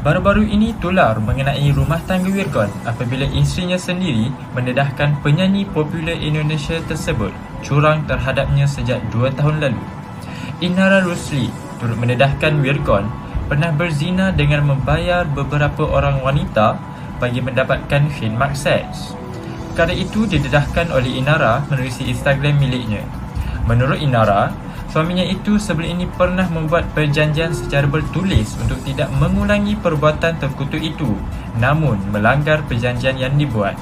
Baru-baru ini tular mengenai rumah tangga Wirgon apabila isterinya sendiri mendedahkan penyanyi popular Indonesia tersebut curang terhadapnya sejak 2 tahun lalu. Inara Rusli turut mendedahkan Wirgon pernah berzina dengan membayar beberapa orang wanita bagi mendapatkan khidmat seks. Perkara itu didedahkan oleh Inara menerusi Instagram miliknya. Menurut Inara, suaminya itu sebelum ini pernah membuat perjanjian secara bertulis untuk tidak mengulangi perbuatan terkutuk itu, namun melanggar perjanjian yang dibuat.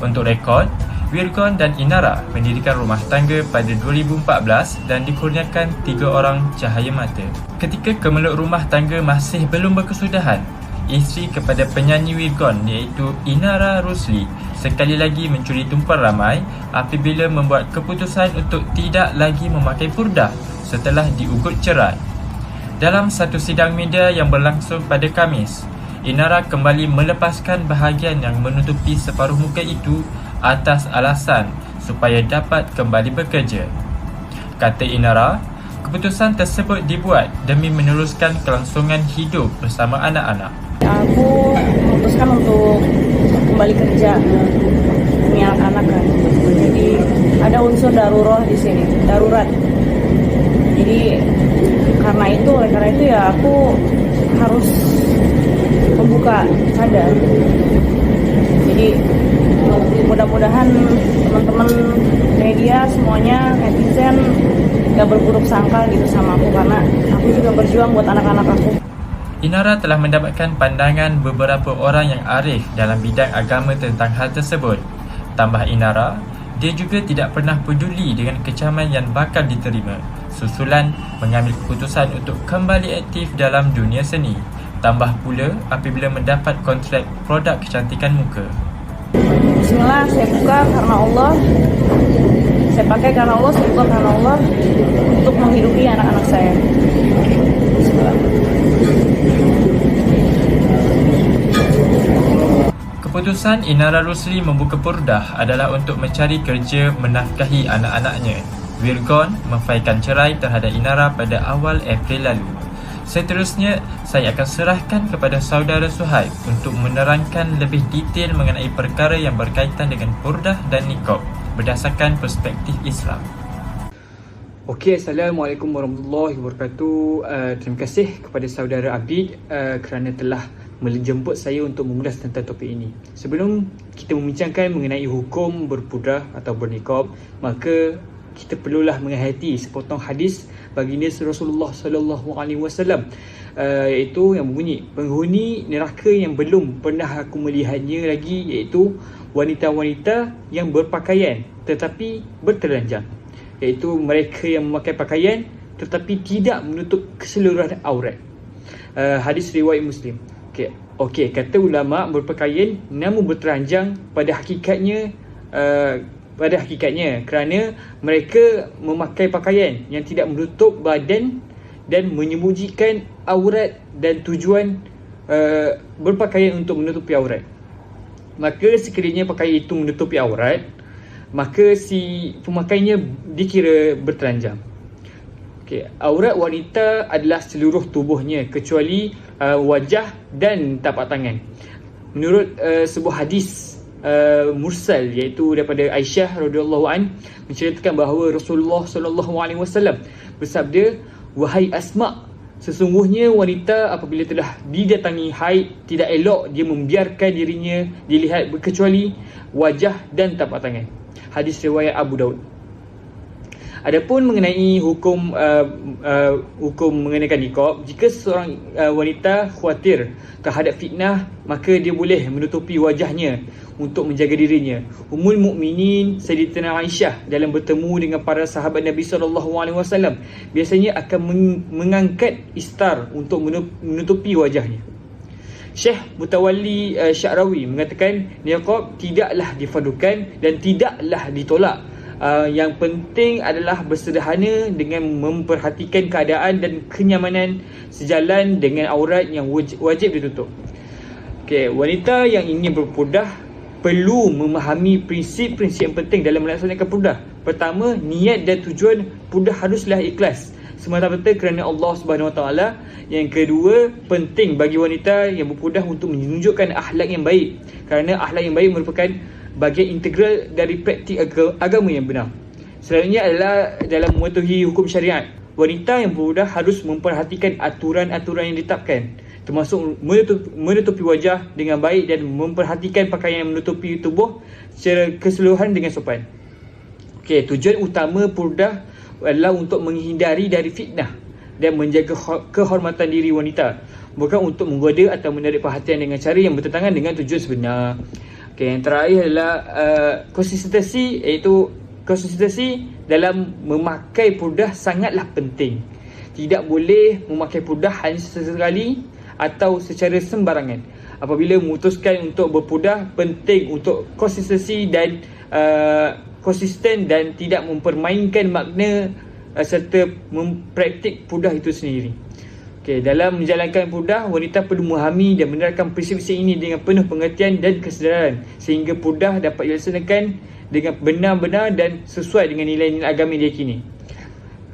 Untuk rekod, Wirgon dan Inara mendirikan rumah tangga pada 2014 dan dikurniakan 3 orang cahaya mata. Ketika kemelut rumah tangga masih belum berkesudahan, isteri kepada penyanyi Wirgon iaitu Inara Rusli sekali lagi mencuri tumpuan ramai apabila membuat keputusan untuk tidak lagi memakai purdah setelah diugut cerai. Dalam satu sidang media yang berlangsung pada Khamis, Inara kembali melepaskan bahagian yang menutupi separuh muka itu atas alasan supaya dapat kembali bekerja. Kata Inara, keputusan tersebut dibuat demi meneruskan kelangsungan hidup bersama anak-anak. Aku memutuskan untuk kembali kerja, punya anak-anak kan. Jadi ada unsur darurat di sini, darurat. Jadi karena itu ya aku harus membuka cadar. Jadi mudah-mudahan teman-teman media semuanya, netizen gak berburuk sangka gitu sama aku, karena aku juga berjuang buat anak-anak aku. Inara telah mendapatkan pandangan beberapa orang yang arif dalam bidang agama tentang hal tersebut. Tambah Inara, dia juga tidak pernah peduli dengan kecaman yang bakal diterima susulan mengambil keputusan untuk kembali aktif dalam dunia seni. Tambah pula apabila mendapat kontrak produk kecantikan muka. Bismillah, saya buka karena Allah, saya pakai karena Allah, saya buka karena Allah untuk menghidupi anak-anak saya. Bismillah. Keputusan Inara Rusli membuka purdah adalah untuk mencari kerja menafkahi anak-anaknya. Wirgon memfailkan cerai terhadap Inara pada awal April lalu. Seterusnya, saya akan serahkan kepada saudara Suhaib untuk menerangkan lebih detail mengenai perkara yang berkaitan dengan purdah dan niqab berdasarkan perspektif Islam. Okey, Assalamualaikum warahmatullahi wabarakatuh. Terima kasih kepada saudara Abid kerana telah menjemput saya untuk mengulas tentang topik ini. Sebelum kita membincangkan mengenai hukum berpurdah atau berniqab, maka kita perlulah menghayati sepotong hadis baginda Rasulullah sallallahu alaihi wasallam, iaitu yang berbunyi, penghuni neraka yang belum pernah aku melihatnya lagi iaitu wanita-wanita yang berpakaian tetapi bertelanjang, iaitu mereka yang memakai pakaian tetapi tidak menutup keseluruhan aurat. Hadis riwayat Muslim. Okey, kata ulama, berpakaian namun bertelanjang pada hakikatnya kerana mereka memakai pakaian yang tidak menutup badan dan menyembunyikan aurat, dan tujuan berpakaian untuk menutupi aurat. Maka sekiranya pakaian itu menutupi aurat, maka si pemakainya dikira bertelanjang. Aurat wanita adalah seluruh tubuhnya kecuali wajah dan tapak tangan. Menurut sebuah hadis mursal, iaitu daripada Aisyah radhiyallahu an, menceritakan bahawa Rasulullah sallallahu alaihi wasallam bersabda, "Wahai Asma, sesungguhnya wanita apabila telah didatangi haid, tidak elok dia membiarkan dirinya dilihat kecuali wajah dan tapak tangan." Hadis riwayat Abu Daud. Adapun mengenai hukum mengenakan niqab, jika seorang wanita khawatir terhadap fitnah, maka dia boleh menutupi wajahnya untuk menjaga dirinya. Ummul Mukminin Sayyidatina Aisyah dalam bertemu dengan para sahabat Nabi SAW biasanya akan mengangkat istar untuk menutupi wajahnya. Syekh Mutawalli Sya'rawi mengatakan niqab tidaklah difardukan dan tidaklah ditolak. Yang penting adalah bersederhana dengan memperhatikan keadaan dan kenyamanan sejalan dengan aurat yang wajib ditutup. Wanita yang ingin berpurdah perlu memahami prinsip-prinsip yang penting dalam melaksanakan purdah. Pertama, niat dan tujuan purdah haruslah ikhlas semata-mata kerana Allah Subhanahu Wa Taala, Yang kedua, penting bagi wanita yang berpudah untuk menunjukkan akhlak yang baik, kerana akhlak yang baik merupakan bahagian integral dari praktik agama yang benar. Selanjutnya adalah dalam mematuhi hukum syariat. Wanita yang berpudah harus memperhatikan aturan-aturan yang ditetapkan, termasuk menutupi wajah dengan baik dan memperhatikan pakaian yang menutupi tubuh secara keseluruhan dengan sopan. Okey, tujuan utama purdah adalah untuk menghindari dari fitnah dan menjaga kehormatan diri wanita, bukan untuk menggoda atau menarik perhatian dengan cara yang bertentangan dengan tujuan sebenar. Okey, yang terakhir adalah konsistensi, iaitu konsistensi dalam memakai purdah sangatlah penting. Tidak boleh memakai purdah hanya sesekali atau secara sembarangan. Apabila memutuskan untuk berpurdah, penting untuk konsistensi dan konsisten dan tidak mempermainkan makna serta mempraktik purdah itu sendiri. Okey, dalam menjalankan purdah, wanita perlu memahami dan menerapkan prinsip-prinsip ini dengan penuh pengertian dan kesedaran, sehingga purdah dapat dilaksanakan dengan benar-benar dan sesuai dengan nilai-nilai agama yang diyakini.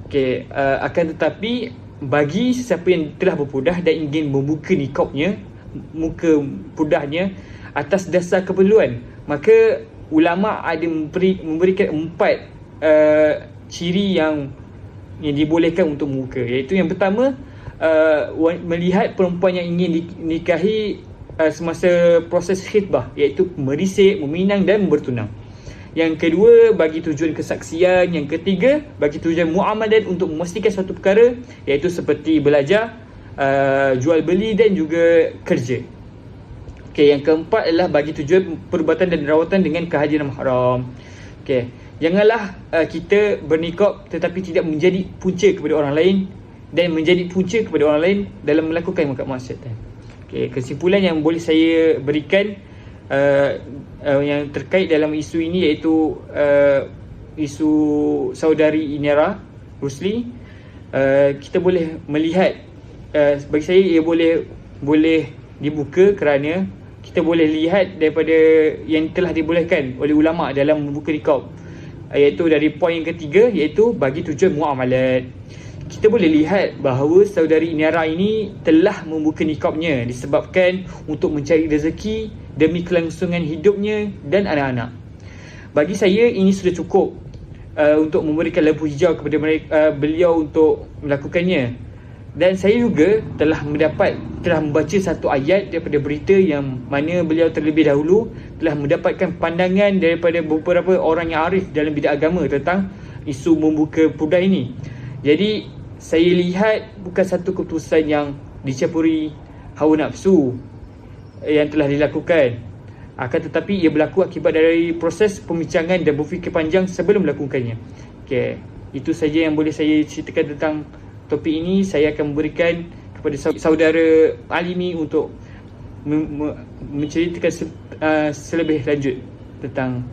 Okey, akan tetapi bagi sesiapa yang telah berpurdah dan ingin membuka niqabnya, muka purdahnya atas dasar keperluan, maka ulama ada memberikan 4 ciri yang dibolehkan untuk membuka. Iaitu yang pertama, melihat perempuan yang ingin dinikahi semasa proses khitbah, iaitu merisik, meminang dan bertunang. Yang kedua, bagi tujuan kesaksian. Yang ketiga, bagi tujuan muamalat untuk memastikan suatu perkara, iaitu seperti belajar, jual beli dan juga kerja. Okey, yang keempat adalah bagi tujuan perubatan dan rawatan dengan kehadiran mahram. Okey, janganlah kita bernikab tetapi tidak menjadi punca kepada orang lain dan menjadi punca kepada orang lain dalam melakukan kemaksiatan. Okey, kesimpulan yang boleh saya berikan yang terkait dalam isu ini, iaitu isu saudari Inara Rusli, kita boleh melihat, bagi saya ia boleh dibuka kerana kita boleh lihat daripada yang telah dibolehkan oleh ulama dalam membuka niqab, iaitu dari poin yang ketiga, iaitu bagi tujuan muamalat. Kita boleh lihat bahawa saudari Inara ini telah membuka niqabnya disebabkan untuk mencari rezeki demi kelangsungan hidupnya dan anak-anak. Bagi saya ini sudah cukup untuk memberikan lampu hijau kepada beliau untuk melakukannya. Dan saya juga telah membaca satu ayat daripada berita yang mana beliau terlebih dahulu telah mendapatkan pandangan daripada beberapa orang yang arif dalam bidang agama tentang isu membuka purdah ini. Jadi saya lihat bukan satu keputusan yang dicampuri hawa nafsu yang telah dilakukan, akan tetapi ia berlaku akibat dari proses pembincangan dan berfikir panjang sebelum melakukannya. Okey, itu saja yang boleh saya ceritakan tentang topik ini. Saya akan memberikan kepada saudara Alimi untuk menceritakan selebih lanjut tentang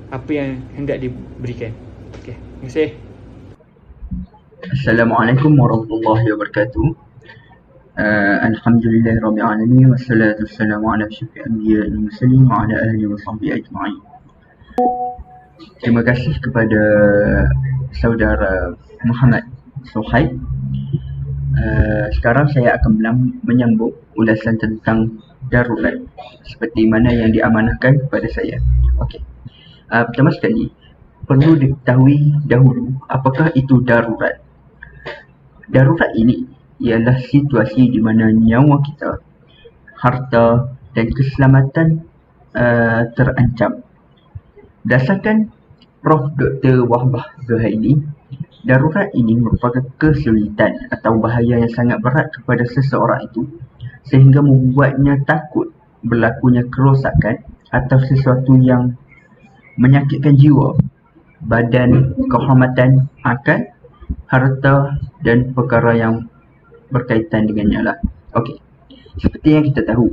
apa yang hendak diberikan. Okey, terima kasih. Assalamualaikum warahmatullahi wabarakatuh. Alhamdulillah rabbil alamin wassalatu wassalamu ala asyrafil anbiya'i wal mursalin wa ala alihi wa sahbihi ajma'in. Terima kasih kepada saudara Muhammad Suhaib. Sekarang saya akan menyambung ulasan tentang darurat seperti mana yang diamanahkan kepada saya. Okey. Pertama sekali, perlu diketahui dahulu apakah itu darurat. Darurat ini ialah situasi di mana nyawa kita, harta dan keselamatan terancam. Berdasarkan Prof. Dr. Wahbah Zuhaili, darurat ini merupakan kesulitan atau bahaya yang sangat berat kepada seseorang itu sehingga membuatnya takut berlakunya kerosakan atau sesuatu yang menyakitkan jiwa, badan, kehormatan, akal, harta dan perkara yang berkaitan dengannya lah. Okey, seperti yang kita tahu,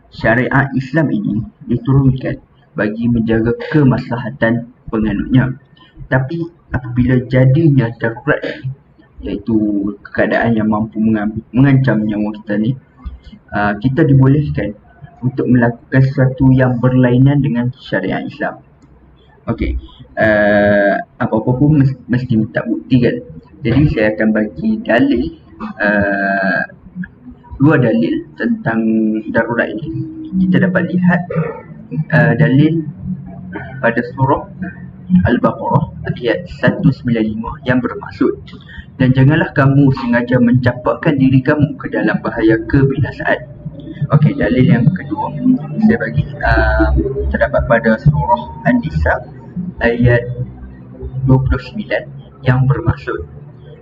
syariat Islam ini diturunkan bagi menjaga kemaslahatan penganutnya. Tapi apabila jadinya darurat, iaitu keadaan yang mampu mengancam nyawa kita ni, kita dibolehkan untuk melakukan sesuatu yang berlainan dengan syariat Islam. Okey, apa-apa pun mesti minta bukti kan. Jadi saya akan bagi dalil dua dalil tentang darurat ini. Kita dapat lihat dalil pada surah Al-Baqarah ayat 195 yang bermaksud, dan janganlah kamu sengaja mencampakkan diri kamu ke dalam bahaya kebinasaan. Okey, dalil yang kedua saya bagi terdapat pada surah An-Nisa ayat 29 yang bermaksud,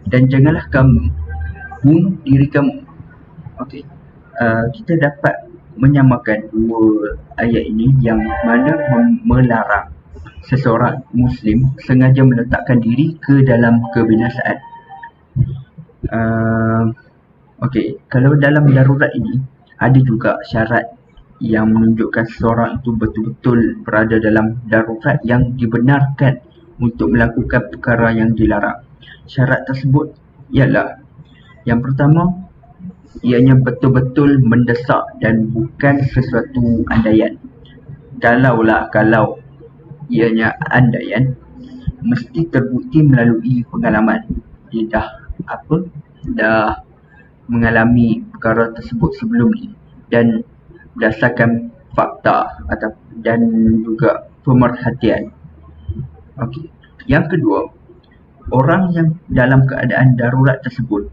dan janganlah kamu bunuh diri kamu. Okey, kita dapat menyamakan dua ayat ini yang mana melarang seseorang Muslim sengaja meletakkan diri ke dalam kebinasaan. Okey, kalau dalam darurat ini ada juga syarat yang menunjukkan seseorang itu betul-betul berada dalam darurat yang dibenarkan untuk melakukan perkara yang dilarang. Syarat tersebut ialah, yang pertama, ianya betul-betul mendesak dan bukan sesuatu andaian. Kalau ianya andaian, mesti terbukti melalui pengalaman. Dia dah mengalami perkara tersebut sebelum ni, dan berdasarkan fakta dan juga pemerhatian. Okey. Yang kedua, orang yang dalam keadaan darurat tersebut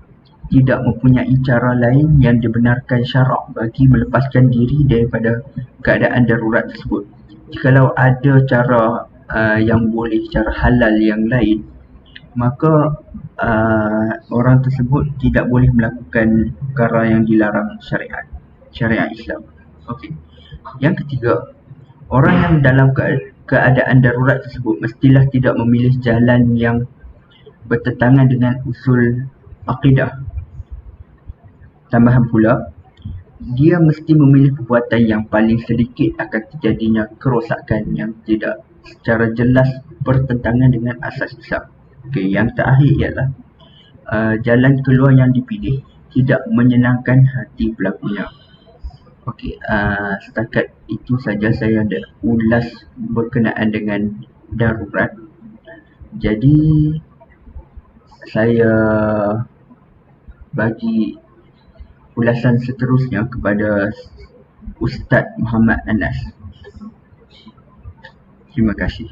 tidak mempunyai cara lain yang dibenarkan syarak bagi melepaskan diri daripada keadaan darurat tersebut. Jikalau ada cara yang boleh, cara halal yang lain, maka orang tersebut tidak boleh melakukan perkara yang dilarang syariat Islam. Okey. Yang ketiga, orang yang dalam keadaan darurat tersebut mestilah tidak memilih jalan yang bertentangan dengan usul akidah. Tambahan pula, dia mesti memilih perbuatan yang paling sedikit akan terjadinya kerosakan yang tidak secara jelas bertentangan dengan asas Islam. Okey, yang terakhir ialah jalan keluar yang dipilih tidak menyenangkan hati pelakunya. Okey, setakat itu saja saya ada ulas berkenaan dengan darurat. Jadi saya bagi ulasan seterusnya kepada Ustaz Muhammad Anas. Terima kasih.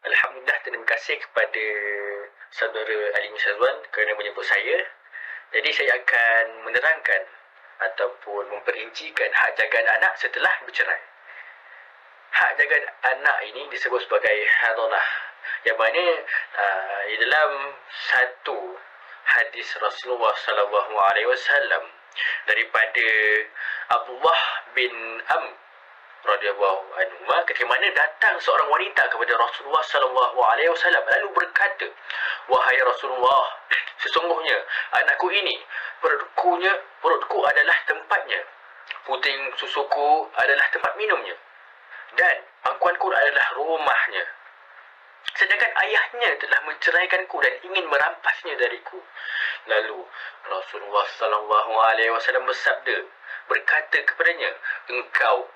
Alhamdulillah, terima kasih kepada saudara Alimi Syazwan kerana menyebut saya. Jadi saya akan menerangkan ataupun memperincikan hak jagaan anak setelah bercerai. Hak jagaan anak ini disebut sebagai hadanah, yang mana di dalam satu hadis Rasulullah SAW daripada Abdullah bin Amr radhiyallahu anhu, ketika mana datang seorang wanita kepada Rasulullah SAW lalu berkata, "Wahai Rasulullah, sesungguhnya anakku ini perutku adalah tempatnya, puting susuku adalah tempat minumnya, dan pangkuanku adalah rumahnya. Sedangkan ayahnya telah menceraikanku dan ingin merampasnya dariku." Lalu Rasulullah SAW bersabda, berkata kepadanya, "Engkau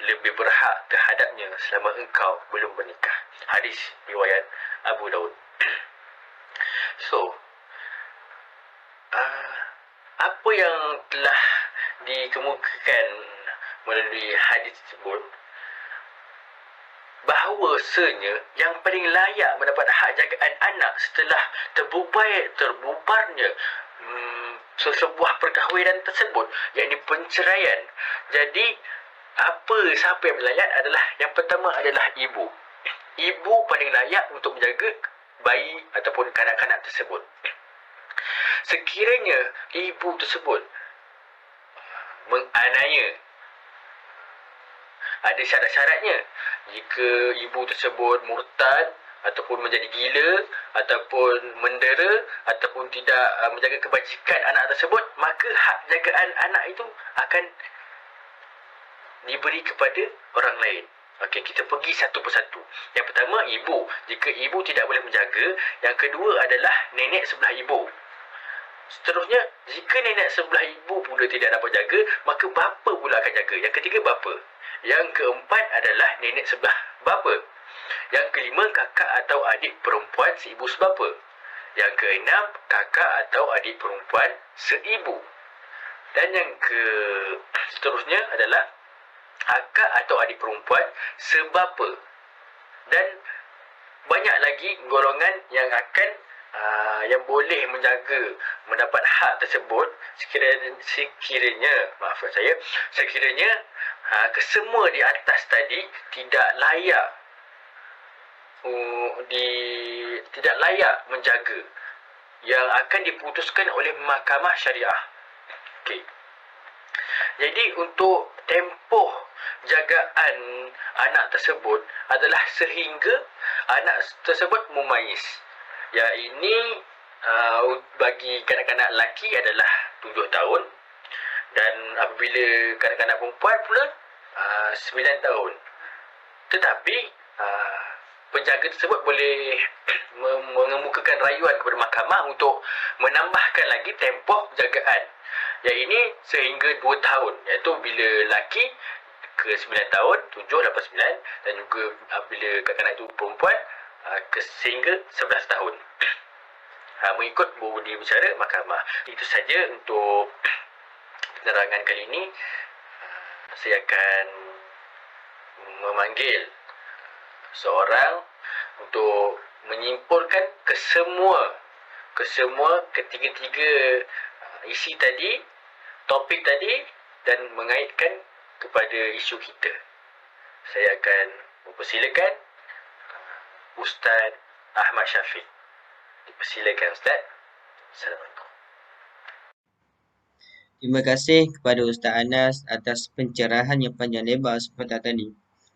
lebih berhak terhadapnya selama engkau belum menikah." Hadis riwayat Abu Daud. So, apa yang telah dikemukakan melalui hadis tersebut, bahawasanya yang paling layak mendapat hak jagaan anak setelah terbubarnya sesebuah perkahwinan tersebut, yakni penceraian. Jadi siapa yang layak adalah, yang pertama adalah ibu. Ibu paling layak untuk menjaga bayi ataupun kanak-kanak tersebut. Sekiranya ibu tersebut menganiaya, ada syarat-syaratnya. Jika ibu tersebut murtad ataupun menjadi gila ataupun mendera ataupun tidak menjaga kebajikan anak tersebut, maka hak jagaan anak itu akan diberi kepada orang lain. Okey, kita pergi satu persatu. Yang pertama, ibu. Jika ibu tidak boleh menjaga. Yang kedua adalah nenek sebelah ibu. Seterusnya, jika nenek sebelah ibu pula tidak dapat jaga, maka bapa pula akan jaga. Yang ketiga, bapa. Yang keempat adalah nenek sebelah bapa. Yang kelima, kakak atau adik perempuan si ibu sebapa. Yang keenam, kakak atau adik perempuan seibu. Dan yang seterusnya adalah kakak atau adik perempuan sebapa. Dan banyak lagi golongan yang akan yang boleh mendapat hak tersebut sekiranya kesemua di atas tadi tidak layak menjaga, yang akan diputuskan oleh mahkamah syariah. Okey. Jadi untuk tempoh jagaan anak tersebut adalah sehingga anak tersebut mumayyiz. Yang ini bagi kanak-kanak lelaki adalah 7 tahun, dan apabila kanak-kanak perempuan pula 9 tahun. Tetapi penjaga tersebut boleh mengemukakan rayuan kepada mahkamah untuk menambahkan lagi tempoh jagaan. Yang ini sehingga 2 tahun, iaitu bila lelaki ke 9 tahun, 7, 8, 9, dan juga bila kanak-kanak itu perempuan sehingga 11 tahun. Mengikut budi bicara mahkamah. Itu saja untuk penerangan kali ini. Saya akan memanggil seorang untuk menyimpulkan kesemua ketiga-tiga isi tadi, topik tadi, dan mengaitkan kepada isu kita. Saya akan mempersilakan Ustaz Ahmad Syafiq. Dipersilakan Ustaz. Assalamualaikum. Terima kasih kepada Ustaz Anas atas pencerahan yang panjang lebar seperti tadi.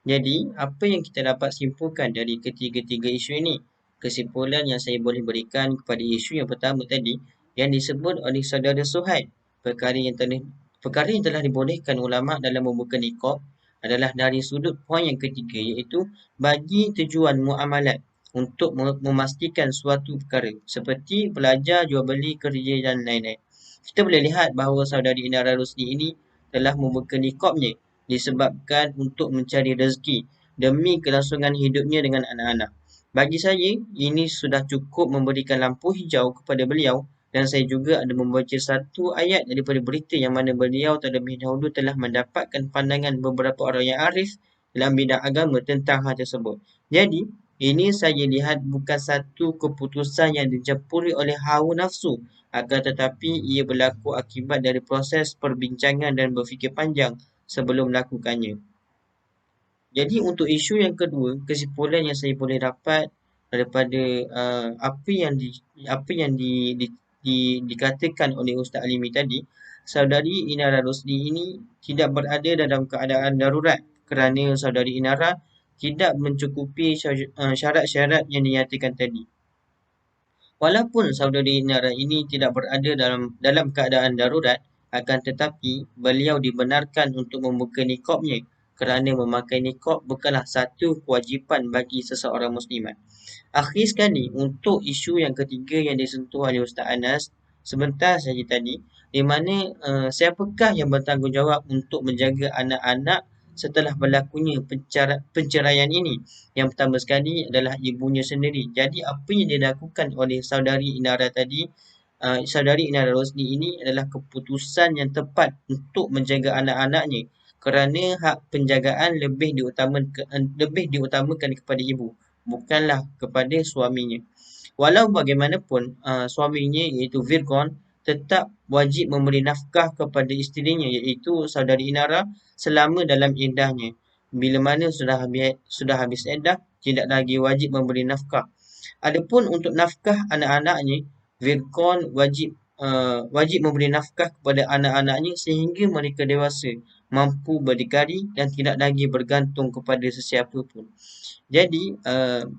Jadi, apa yang kita dapat simpulkan dari ketiga-tiga isu ini? Kesimpulan yang saya boleh berikan kepada isu yang pertama tadi, yang disebut oleh saudara Suhaib, perkara yang telah dibolehkan ulama dalam membuka niqab adalah dari sudut poin yang ketiga, iaitu bagi tujuan muamalat untuk memastikan suatu perkara seperti belajar, jual beli, kerja dan lain-lain. Kita boleh lihat bahawa saudari Inara Rusdi ini telah membuka niqabnya disebabkan untuk mencari rezeki demi kelangsungan hidupnya dengan anak-anak. Bagi saya, ini sudah cukup memberikan lampu hijau kepada beliau, dan saya juga ada membaca satu ayat daripada berita yang mana beliau terlebih dahulu telah mendapatkan pandangan beberapa orang yang arif dalam bidang agama tentang hal tersebut. Jadi, ini saya lihat bukan satu keputusan yang dicampuri oleh hawa nafsu, akan tetapi ia berlaku akibat dari proses perbincangan dan berfikir panjang sebelum melakukannya. Jadi untuk isu yang kedua, kesimpulan yang saya boleh dapat daripada apa yang dikatakan oleh Ustaz Alimi tadi, saudari Inara Rusdi ini tidak berada dalam keadaan darurat kerana saudari Inara tidak mencukupi syarat-syarat yang dinyatakan tadi. Walaupun saudari Inara ini tidak berada dalam keadaan darurat, akan tetapi beliau dibenarkan untuk membuka niqabnya kerana memakai niqab bukanlah satu kewajipan bagi seseorang muslimat. Akhir sekali, untuk isu yang ketiga yang disentuh oleh Ustaz Anas sebentar saja tadi, di mana siapakah yang bertanggungjawab untuk menjaga anak-anak setelah berlakunya penceraian ini? Yang pertama sekali adalah ibunya sendiri. Jadi apa yang dilakukan oleh saudari Inara tadi, saudari Inara Rosni ini adalah keputusan yang tepat untuk menjaga anak-anaknya, kerana hak penjagaan lebih diutamakan kepada ibu, bukanlah kepada suaminya. Walau bagaimanapun, suaminya iaitu Virgon tetap wajib memberi nafkah kepada isterinya iaitu saudari Inara selama dalam iddahnya. Bila mana sudah habis iddah, tidak lagi wajib memberi nafkah. Adapun untuk nafkah anak-anaknya, Virgon wajib memberi nafkah kepada anak-anaknya sehingga mereka dewasa, mampu berdikari dan tidak lagi bergantung kepada sesiapa pun. Jadi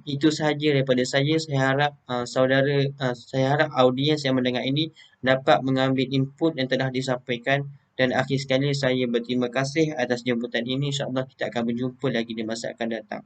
itu sahaja daripada saya. Saya harap saya harap audiens yang mendengar ini dapat mengambil input yang telah disampaikan, dan akhir sekali saya berterima kasih atas jemputan ini. InsyaAllah kita akan berjumpa lagi di masa akan datang.